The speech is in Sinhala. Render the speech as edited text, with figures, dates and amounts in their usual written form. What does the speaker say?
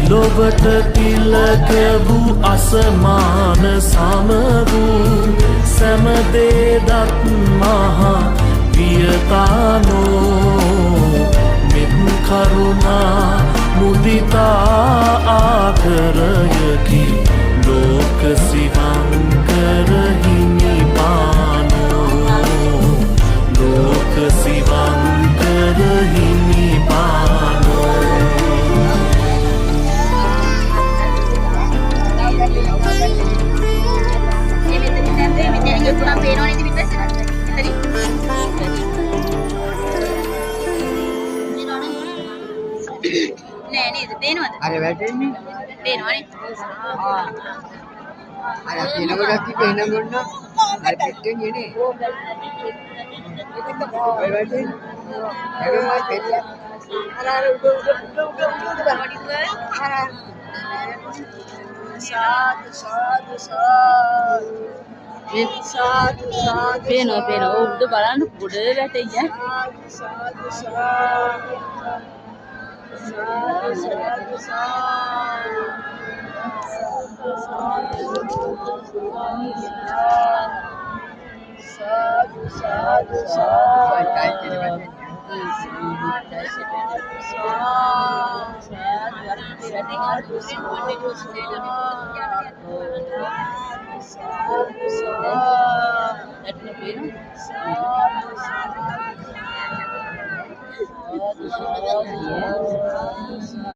ලොවට තිලක වූ අසමාන සම වූ සැමදේදත් මහා වියතානෝ මෙත් කරුණා මුදිතා ආදරයකි ලෝක සිවංකර හිමිපානෝ ලෝක සිවංකර හිමිපානෝ අර වැටෙන්නේ පේනවනේ අර පිනවලක් තිබෙන මොන්න අර පිටෙන් එනේ ඔය වැටෙන්නේ ඒකමයි පෙට්ට අර උඩ පේනවා උඩ බලන්න උඩ වැටෙන්නේ